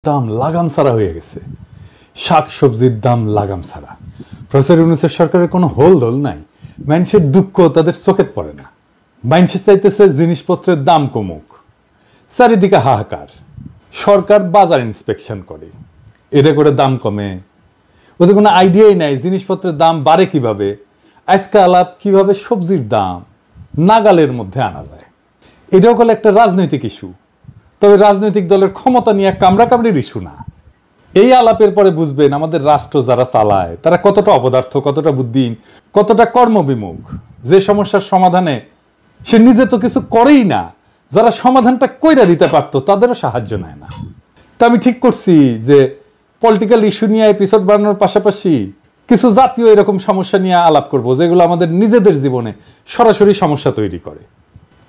দাম লাগাম ছাড়া হয়ে গেছে। শাক সবজির দাম লাগাম ছাড়া। প্রফেসর ইউনূসের সরকারের কোনো হোলদোল নাই। মানুষের দুঃখ তাদের চোখে পড়ে না। মানুষের চাইতেছে জিনিসপত্রের দাম কমুক, চারিদিকে হাহাকার। সরকার বাজার ইন্সপেকশন করে, এটা করে দাম কমে। ওদের কোনো আইডিয়াই নাই জিনিসপত্রের দাম বাড়ে কিভাবে। আজকে আলাপ কিভাবে সবজির দাম নাগালের মধ্যে আনা যায়। এটাও হলো একটা রাজনৈতিক ইস্যু, তবে রাজনৈতিক দলের ক্ষমতা নিয়ে কামড়াকামড়ির ইস্যু না। এই আলাপের পরে বুঝবেন আমাদের রাষ্ট্র যারা চালায় তারা কতটা অপদার্থ, কতটা বুদ্ধিহীন, কতটা কর্মবিমুখ। যে সমস্যার সমাধানে সে নিজে তো কিছু করেই না, যারা সমাধানটা কইরা দিতে পারতো তাদেরও সাহায্য নেয় না। তা আমি ঠিক করছি যে পলিটিক্যাল ইস্যু নিয়ে এপিসোড বানানোর পাশাপাশি কিছু জাতীয় এরকম সমস্যা নিয়ে আলাপ করব, যেগুলো আমাদের নিজেদের জীবনে সরাসরি সমস্যা তৈরি করে।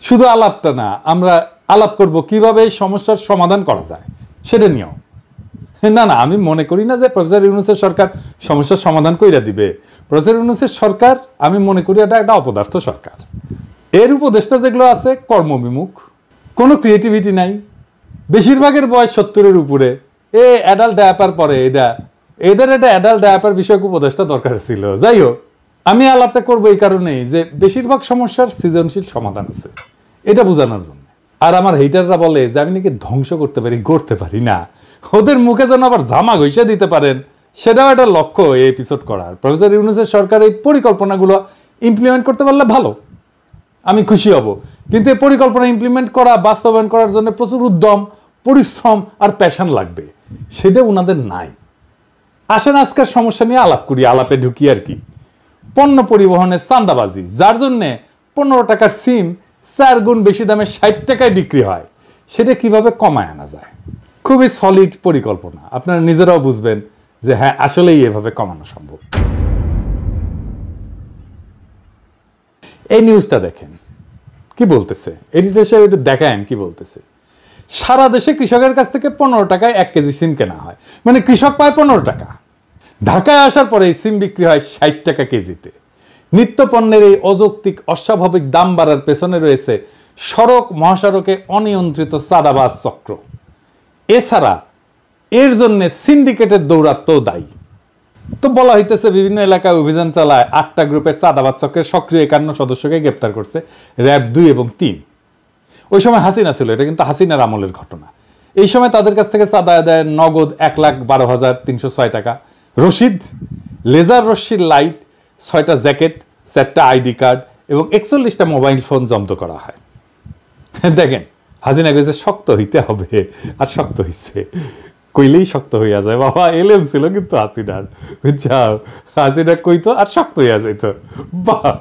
শুধু আলাপটা না, আমরা আলাপ করব কিভাবে এই সমস্যার সমাধান করা যায় সেটা নিয়েও। না, আমি মনে করি না যে প্রফেসর ইউনূসের সরকার সমস্যার সমাধান কইরা দিবে। প্রফেসর ইউনূসের সরকার আমি মনে করি এটা একটা অপদার্থ সরকার। এর উপদেষ্টা যেগুলো আছে কর্মবিমুখ, কোনো ক্রিয়েটিভিটি নাই, বেশিরভাগের বয়স 70-এর উপরে। অ্যাডাল্ট ডায়াপার পরে এদের একটা অ্যাডাল্ট ডায়াপার বিষয়ক উপদেষ্টা দরকার ছিল। যাই হোক, আমি আলাপটা করবো এই কারণেই যে বেশিরভাগ সমস্যার সৃজনশীল সমাধান আছে, এটা বোঝানোর জন্য। আর আমার হেটাররা বলে যে আমি নাকি ধ্বংস করতে পারি, গড়তে পারি না। ওদের মুখে যেন আবার জামা ঘষে দিতে পারেন, সেটাও একটা লক্ষ্য এই এপিসোড করার। প্রফেসর ইউনূসের সরকার এই পরিকল্পনাগুলো ইমপ্লিমেন্ট করতে পারলে ভালো, আমি খুশি হব। কিন্তু এই পরিকল্পনা ইমপ্লিমেন্ট করা, বাস্তবায়ন করার জন্য প্রচুর উদ্যম, পরিশ্রম আর প্যাশন লাগবে, সেটা ওনাদের নাই। আসেন আজকের সমস্যা নিয়ে আলাপ করি। আলাপে ঢুকি আর কি। পণ্য পরিবহনের চাঁদাবাজি, যার জন্যে 15 টাকার সিম 4 গুণ বেশি দামে 60 টাকায় বিক্রি হয়, সেটা কিভাবে কমায় আনা যায়। খুবই সলিড পরিকল্পনা, আপনারা নিজেরাও বুঝবেন যে হ্যাঁ আসলেই এভাবে কমানো সম্ভব। এই নিউজটা দেখেন কি বলতেছে, এডিটর সাহেব একটু দেখায়েন কি বলতেছে। সারা দেশে কৃষকের কাছ থেকে 15 টাকায় 1 কেজি সিম কেনা হয়, মানে কৃষক পায় 15 টাকা। ঢাকায় আসার পরে এই সিম বিক্রি হয় 60 টাকা কেজিতে। নিত্য পণ্যের এই অযৌক্তিক অস্বাভাবিক দাম বাড়ার পেছনে রয়েছে সড়ক মহাসড়কে অনিয়ন্ত্রিত চাঁদাবাজ চক্র। এছাড়া এর জন্য সিন্ডিকেটের দৌরাত্ম্যও দায়ী। তো বলা হইতেছে বিভিন্ন এলাকায় অভিযান চালায় 8টা গ্রুপের চাঁদাবাজ চক্রের সক্রিয় 51 সদস্যকে গ্রেপ্তার করছে র্যাব 2 এবং 3। ওই সময় হাসিনা ছিল, এটা কিন্তু হাসিনার আমলের ঘটনা। এই সময় তাদের কাছ থেকে চাঁদা আদায় নগদ 1,12,306 টাকা, রশিদ, লেজার রশ্মির লাইট, 6টা জ্যাকেট, 4টা আইডি কার্ড এবং 41টা মোবাইল ফোন জব্দ করা হয়। দেখেন হাসিনা কইছে শক্ত হইতে হবে, আর শক্ত হইছে। কইলেই শক্ত হইয়া যায় বাবা। এলএম ছিল কিন্তু হাসিনার, বুঝছাও। হাসিনা কইতো আর শক্ত হইয়া যাইতো। বাহ,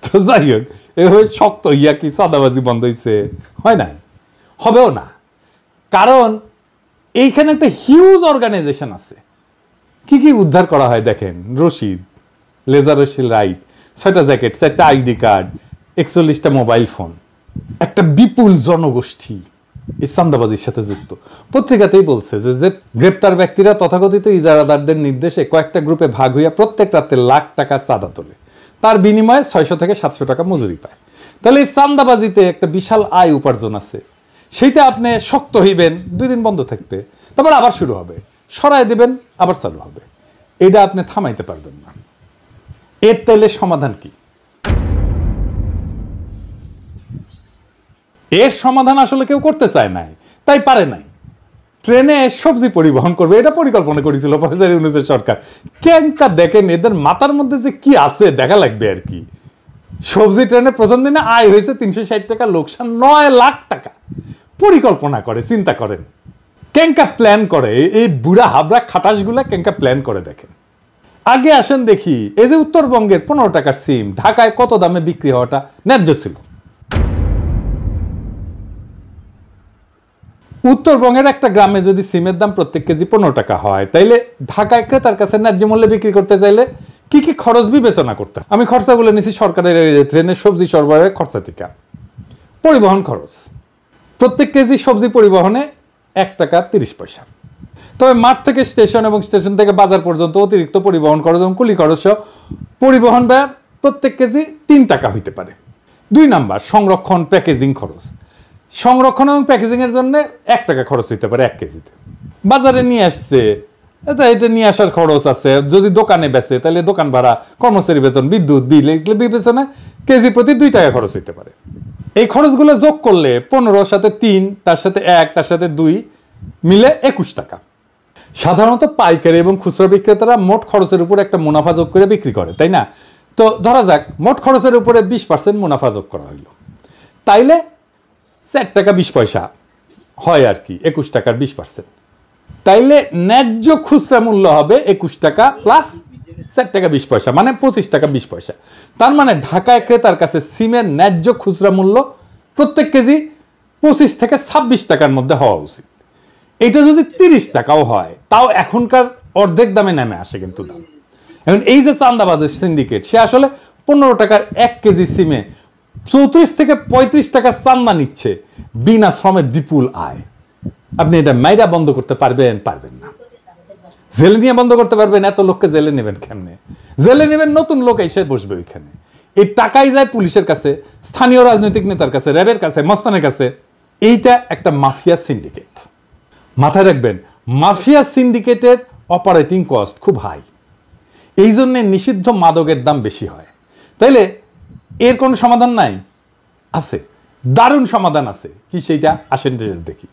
তো যাই হোক, এভাবে শক্ত হইয়া কি চাঁদাবাজি বন্ধ হইছে? হয় নাই, হবেও না। কারণ এইখানে একটা হিউজ অর্গানাইজেশন আছে। কি কি উদ্ধার করা হয় দেখেন। রশিদ, লেজার রশ্মির লাইট, 6টা জ্যাকেট, 4টা আইডি কার্ড, 41টা মোবাইল ফোন। একটা বিপুল জনগোষ্ঠী এই চাঁদাবাজির সাথে যুক্ত। পত্রিকাতেই বলছে যে গ্রেপ্তার ব্যক্তিরা তথাকথিত ইজারাদারদের নির্দেশে কয়েকটা গ্রুপে ভাগ হইয়া প্রত্যেক রাতে লাখ টাকা চাঁদা তোলে, তার বিনিময়ে 600 থেকে 700 টাকা মজুরি পায়। তাহলে এই চাঁদাবাজিতে একটা বিশাল আয় উপার্জন আছে। সেইটা আপনি শক্ত হইবেন, 2 দিন বন্ধ থাকবে, তারপর আবার শুরু হবে, সরাই দিবেন, আবার চালু হবে। এটা আপনি থামাইতে পারবেন না। এর তাইলে সমাধান কি? এর সমাধান আসলে কেউ করতে চায় নাই, তাই পারে নাই। ট্রেনে সবজি পরিবহন করবে, এটা পরিকল্পনা করেছিল প্রফেসর ইউনূসের সরকার। কেনকা দেখেন এদের মাথার মধ্যে যে কি আছে দেখা লাগবে আর কি। সবজি ট্রেনে প্রথম দিনে আয় হয়েছে 360 টাকা, লোকসান 9 লাখ টাকা। পরিকল্পনা করে, চিন্তা করেন কেনকা প্ল্যান করে এই বুড়া হাবড়া খাটাসগুলা, কেনকা প্ল্যান করে দেখেন। আগে আসেন দেখি, এই যে উত্তরবঙ্গের 15 টাকার সিম ঢাকায় কত দামে বিক্রি হওয়াটা ন্যায্য ছিল। উত্তরবঙ্গের একটা গ্রামে যদি সিমের দাম প্রত্যেক কেজি 15 টাকা হয়, তাইলে ঢাকায় ক্রেতার কাছে ন্যায্য মূল্যে বিক্রি করতে চাইলে কি কি খরচ বিবেচনা করতে? আমি খরচাগুলো নিচ্ছি সরকারের ট্রেনের সবজি সরবরাহের খরচা থেকে। পরিবহন খরচ, প্রত্যেক কেজি সবজি পরিবহনে 1 টাকা 30 পয়সা। তবে মাঠ থেকে স্টেশন এবং স্টেশন থেকে বাজার পর্যন্ত অতিরিক্ত পরিবহন খরচ এবং কুলি খরচ পরিবহন ব্যয় প্রত্যেক কেজি 3 টাকা হইতে পারে। 2 নাম্বার সংরক্ষণ প্যাকেজিং খরচ, সংরক্ষণ এবং প্যাকেজিংয়ের জন্য 1 টাকা খরচ হইতে পারে 1 কেজিতে। বাজারে নিয়ে আসছে, এটা নিয়ে আসার খরচ আছে, যদি দোকানে বেচে তাহলে দোকান ভাড়া, কর্মচারী বেতন, বিদ্যুৎ বিল, এগুলো বিবেচনায় কেজি প্রতি 2 টাকা খরচ হইতে পারে। এই খরচগুলো যোগ করলে 15 সাথে 3, তার সাথে 1, তার সাথে 2 মিলে 21 টাকা। সাধারণত পাইকারি এবং খুচরা বিক্রেতারা মোট খরচের উপর একটা মুনাফা যোগ করে বিক্রি করে, তাই না? তো ধরা যাক মোট খরচের উপরে 20% মুনাফা যোগ করা হইল, তাইলে 4 টাকা 20 পয়সা হয় আর কি, 21 টাকার 20%। তাইলে ন্যায্য খুচরা মূল্য হবে 21 টাকা প্লাস 4 টাকা 20 পয়সা, মানে 25 টাকা 20 পয়সা। তার মানে ঢাকায় ক্রেতার কাছে সিমের ন্যায্য খুচরা মূল্য প্রত্যেক কেজি 25 থেকে 26 টাকার মধ্যে হওয়া উচিত। এটা যদি 30 টাকাও হয় তাও এখনকার অর্ধেক দামে নেমে আসে কিন্তু দাম। এখন এই যে চান্দাবাজের সিন্ডিকেট, সে আসলে 15 টাকার 1 কেজি সিমে 34 থেকে 35 টাকা চান্দা নিচ্ছে, বিনা শ্রমের বিপুল আয়। আপনি এটা মাইরা বন্ধ করতে পারবেন? পারবেন না। জেলে নিয়ে বন্ধ করতে পারবেন? এত লোককে জেলে নেবেন কেমনে? জেলে নেবেন নতুন লোক এসে বসবে ওইখানে। এই টাকাই যায় পুলিশের কাছে, স্থানীয় রাজনৈতিক নেতার কাছে, র্যাবের কাছে, মস্তানের কাছে। এইটা একটা মাফিয়া সিন্ডিকেট। মাথায় রাখবেন, মাফিয়া সিন্ডিকেটের অপারেটিং কস্ট খুব হাই, এই জন্যে নিষিদ্ধ মাদকের দাম বেশি হয়। তাইলে এর কোনো সমাধান নাই? আছে, দারুণ সমাধান আছে। কি সেইটা? আসেন দেখি।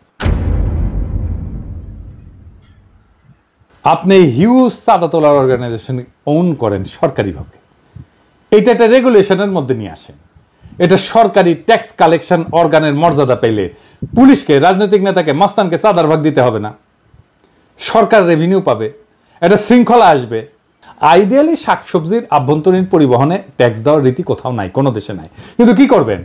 আপনি হিউজ চাঁদা তোলার অর্গানাইজেশন ওন করেন সরকারিভাবে, এইটা একটা রেগুলেশনের মধ্যে নিয়ে আসেন। এটা সরকারি ট্যাক্স কালেকশন অর্গানের মর্যাদা পেলে পুলিশকে, রাজনৈতিক নেতাকে, মস্তানকে চাঁদার ভাগ দিতে হবে না, সরকার রেভিনিউ পাবে, একটা শৃঙ্খলা আসবে। আইডিয়ালি শাকসবজির আভ্যন্তরীণ পরিবহনে ট্যাক্স দেওয়ার রীতি কোথাও নাই, কোনো দেশে নাই। কিন্তু কি করবেন,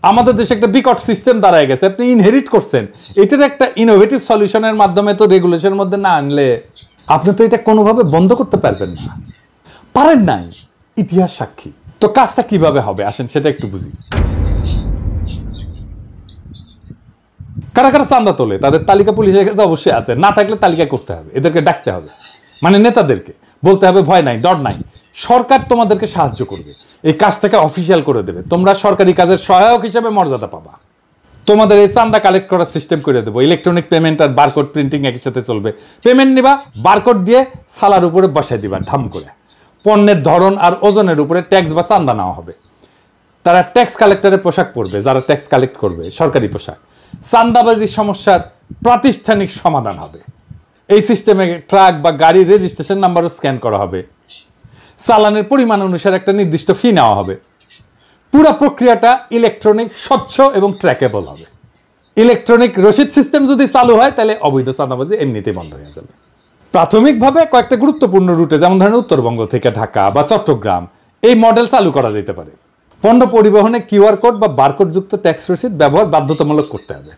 আমাদের দেশে একটা বিকট সিস্টেম দাঁড়ায় গেছে, আপনি ইনহেরিট করছেন। এটার একটা ইনোভেটিভ সলিউশনের মাধ্যমে তো রেগুলেশনের মধ্যে না আনলে আপনি তো এটা কোনোভাবে বন্ধ করতে পারবেন না, পারেন নাই, ইতিহাস সাক্ষী। তো কাজটা কিভাবে হবে আসেন সেটা একটু বুঝি। কারা কারা চাঁদা তোলে তাদের তালিকা পুলিশের কাছে অবশ্যই আছে, না থাকলে তালিকা করতে হবে, এদেরকে ডাকতে হবে, মানে নেতাদেরকে বলতে হবে ভয় নাই, ডর নাই, সরকার তোমাদেরকে সাহায্য করবে, এই কাজটাকে অফিসিয়াল করে দেবে, তোমরা সরকারি কাজের সহায়ক হিসেবে মর্যাদা পাবা, তোমাদের এই চাঁদা কালেক্ট করার সিস্টেম করে দেবো, ইলেকট্রনিক পেমেন্ট আর বারকোড প্রিন্টিং একই সাথে চলবে। পেমেন্ট নিবা, বারকোড দিয়ে সালার উপরে বসাই দিবা ধাম করে, পণ্যের ধরন আর ওজনের উপরে ট্যাক্স বা চাঁদা নেওয়া হবে। তারা ট্যাক্স কালেক্টরের পোশাক পরবে, যারা ট্যাক্স কালেক্ট করবে সরকারি পোশাক। চাঁদাবাজির সমস্যার প্রাতিষ্ঠানিক সমাধান হবে। এই সিস্টেমে ট্রাক বা গাড়ির রেজিস্ট্রেশন নাম্বারও স্ক্যান করা হবে, চালানের পরিমাণ অনুসারে একটা নির্দিষ্ট ফি নেওয়া হবে। পুরো প্রক্রিয়াটা ইলেকট্রনিক, স্বচ্ছ এবং ট্র্যাকেবল হবে। ইলেকট্রনিক রসিদ সিস্টেম যদি চালু হয় তাহলে অবৈধ চাঁদাবাজি এমনিতেই বন্ধ হয়ে যাবে। প্রাথমিকভাবে কয়েকটা গুরুত্বপূর্ণ রুটে, যেমন ধরেন উত্তরবঙ্গ থেকে ঢাকা বা চট্টগ্রাম, এই মডেল চালু করা যেতে পারে। পণ্য পরিবহনে কিউআর কোড বা বারকোড যুক্ত ট্যাক্স রসিদ ব্যবহার বাধ্যতামূলক করতে হবে।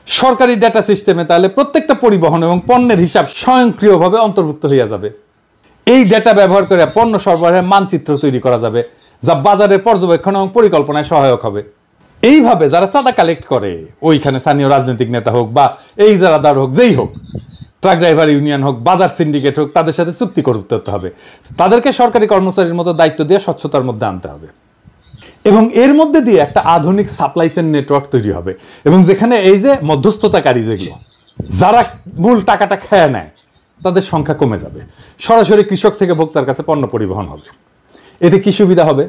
সরকারি ডেটা সিস্টেমে তাহলে প্রত্যেকটা পরিবহন এবং পণ্যের হিসাব স্বয়ংক্রিয়ভাবে অন্তর্ভুক্ত হয়ে যাবে। এই ডেটা ব্যবহার করে পণ্য সরবরাহের মানচিত্র তৈরি করা যাবে, যা বাজারের পর্যবেক্ষণ এবং পরিকল্পনায় সহায়ক হবে। এইভাবে যারা চাঁদা কালেক্ট করে, ওইখানে স্থানীয় রাজনৈতিক নেতা হোক বা এই ইজারাদার হোক, যেই হোক, ট্রাক ড্রাইভার ইউনিয়ন হোক, বাজার সিন্ডিকেট হোক, তাদের সাথে চুক্তি করতে হবে। তাদেরকে সরকারি কর্মচারীর মতো দায়িত্ব দিয়ে স্বচ্ছতার মধ্যে আনতে হবে এবং এর মধ্যে দিয়ে একটা আধুনিক সাপ্লাই চেইন নেটওয়ার্ক তৈরি হবে। এবং যেখানে এই যে মধ্যস্থতাকারী, যেগুলো যারা মূল টাকাটা খেয়ে নেয়, তাদের সংখ্যা কমে যাবে। সরাসরি কৃষক থেকে ভোক্তার কাছে পণ্য পরিবহন হবে। এতে কি সুবিধা হবে?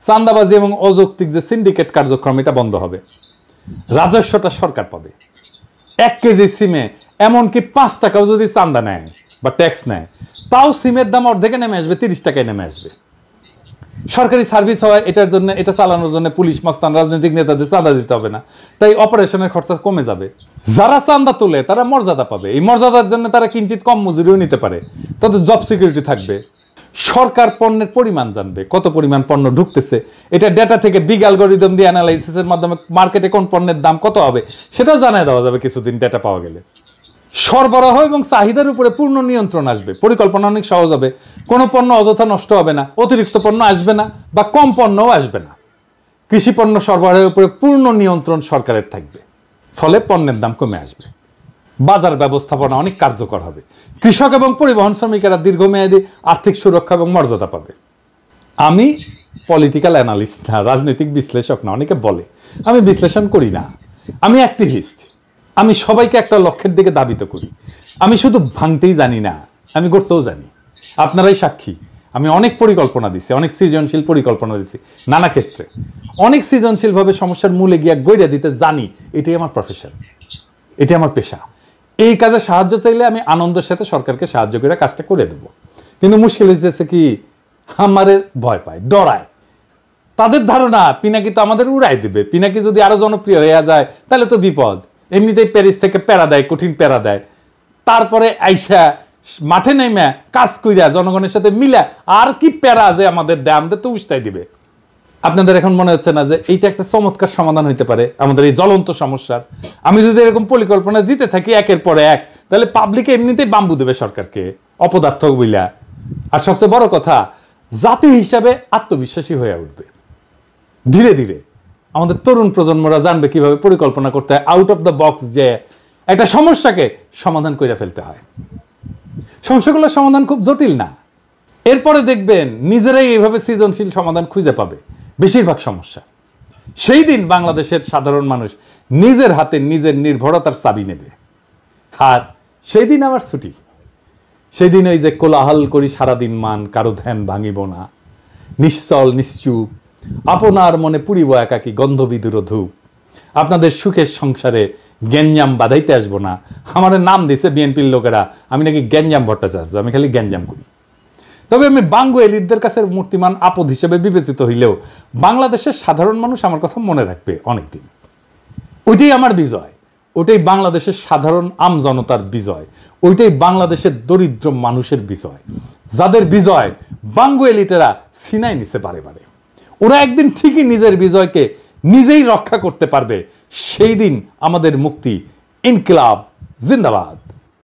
চাঁদাবাজি এবং অযৌক্তিক যে সিন্ডিকেট কার্যক্রম, এটা বন্ধ হবে। রাজস্বটা সরকার পাবে। 1 কেজি সিমে এমনকি 5 টাকাও যদি চাঁদা নেয় বা ট্যাক্স নেয়, তাও সিমের দাম অর্ধেকে নেমে আসবে, 30 টাকায় নেমে আসবে। সরকারি সার্ভিস হয়, এটার জন্য, এটা চালানোর জন্য পুলিশ, মস্তান, রাজনৈতিক নেতাদের চাঁদা দিতে হবে না, তাই অপারেশনের খরচা কমে যাবে। যারা চাঁদা তোলে তারা মর্যাদা পাবে, এই মর্যাদার জন্য তারা কিঞ্চিত কম মজুরিও নিতে পারে, তাদের জব সিকিউরিটি থাকবে। সরকার পণ্যের পরিমাণ জানবে, কত পরিমাণ পণ্য ঢুকতেছে, এটা ডেটা থেকে বিগ অ্যালগরিদম দিয়ে অ্যানালাইসিসের মাধ্যমে মার্কেটে কোন পণ্যের দাম কত হবে সেটাও জানিয়ে দেওয়া যাবে কিছুদিন ডেটা পাওয়া গেলে। সরবরাহ এবং চাহিদার উপরে পূর্ণ নিয়ন্ত্রণ আসবে, পরিকল্পনা অনেক সহজ হবে, কোনো পণ্য অযথা নষ্ট হবে না, অতিরিক্ত পণ্য আসবে না বা কম পণ্যও আসবে না। কৃষি পণ্য সরবরাহের উপরে পূর্ণ নিয়ন্ত্রণ সরকারের থাকবে, ফলে পণ্যের দাম কমে আসবে। বাজার ব্যবস্থাপনা অনেক কার্যকর হবে, কৃষক এবং পরিবহন শ্রমিকেরা দীর্ঘমেয়াদী আর্থিক সুরক্ষা এবং মর্যাদা পাবে। আমি পলিটিক্যাল অ্যানালিস্ট না, রাজনৈতিক বিশ্লেষক না। অনেকে বলে আমি বিশ্লেষণ করি না, আমি অ্যাক্টিভিস্ট। আমি সবাইকে একটা লক্ষ্যের দিকে ধাবিত করি। আমি শুধু ভাঙতেই জানি না, আমি করতেও জানি। আপনারাই সাক্ষী, আমি অনেক পরিকল্পনা দিচ্ছি, অনেক সৃজনশীল পরিকল্পনা দিচ্ছি নানা ক্ষেত্রে, অনেক সৃজনশীলভাবে সমস্যার মূলে গিয়া গইরা দিতে জানি। এটাই আমার প্রফেশন, এটি আমার পেশা। এই কাজে সাহায্য চাইলে আমি আনন্দের সাথে সরকারকে সাহায্য করে কাজটা করে দেবো। কিন্তু মুশকিল হয়েছে কি, আমারে ভয় পায়, ডরায়। তাদের ধারণা পিনাকি তো আমাদের উড়াই দেবে, পিনাকি যদি আরো জনপ্রিয় হয়ে যায় তাহলে তো বিপদ। এমনিতেই প্যারিস থেকে প্যারা দেয়, কঠিন প্যারা দেয়, তারপরে আইসা মাঠে নেমে কাজ কইরা জনগণের সাথে মিলা আর কি প্যারা যে আমাদের দেয়, আমাদের তো উস্তাই দিবে। আপনাদের এখন মনে হচ্ছে না যে এইটা একটা চমৎকার সমাধান হইতে পারে আমাদের এই জ্বলন্ত সমস্যার? আমি যদি এরকম পরিকল্পনা দিতে থাকি একের পর এক, তাহলে পাবলিকে এমনিতেই বাম্বু দেবে সরকারকে অপদার্থ বইলা। আর সবচেয়ে বড় কথা, জাতি হিসাবে আত্মবিশ্বাসী হয়ে উঠবে। ধীরে ধীরে আমাদের তরুণ প্রজন্মরা জানবে কিভাবে পরিকল্পনা করতে হয়, আউট অফ দ্য বক্স, যে একটা সমস্যাকে সমাধান করে ফেলতে হয়। সমস্যাগুলোর সমাধান খুব জটিল না। এরপরে দেখবেন নিজেরাই এইভাবে সৃজনশীল সমাধান খুঁজে পাবে বেশিরভাগ সমস্যা। সেই দিন বাংলাদেশের সাধারণ মানুষ নিজের হাতে নিজের নির্ভরতার চাবি নেবে। আর সেই দিন আমার ছুটি। সেই দিন ওই যে কোলাহল করি সারাদিন মান, কারো ধ্যান ভাঙিব না, নিশ্চল নিশ্চুপ আপনার মনে পুরিব একাকী গন্ধবিধুর ধূপ, আপনাদের সুখের সংসারে গ্যাঞ্জাম বাধাইতে আসবো না। আমার নাম দিছে বিএনপির লোকেরা, আমি নাকি গ্যাঞ্জাম ভট্টাচার্য, আমি খালি গ্যাঞ্জাম করি। তবে আমি বাঙ্গু এলিটদের কাছে মূর্তিমান আপদ হিসেবে বিবেচিত হইলেও বাংলাদেশের সাধারণ মানুষ আমার কথা মনে রাখবে অনেকদিন। ওইটাই আমার বিজয়, ওইটাই বাংলাদেশের সাধারণ আমজনতার বিজয়, ওইটাই বাংলাদেশের দরিদ্র মানুষের বিজয়, যাদের বিজয় বাঙ্গু এলিটেরা ছিনাই নিছে বারে বারে। ওরা একদিন ঠিকই নিজের বিজয়কে নিজেই রক্ষা করতে পারবে। সেই দিন আমাদের মুক্তি। ইনকিলাব জিন্দাবাদ।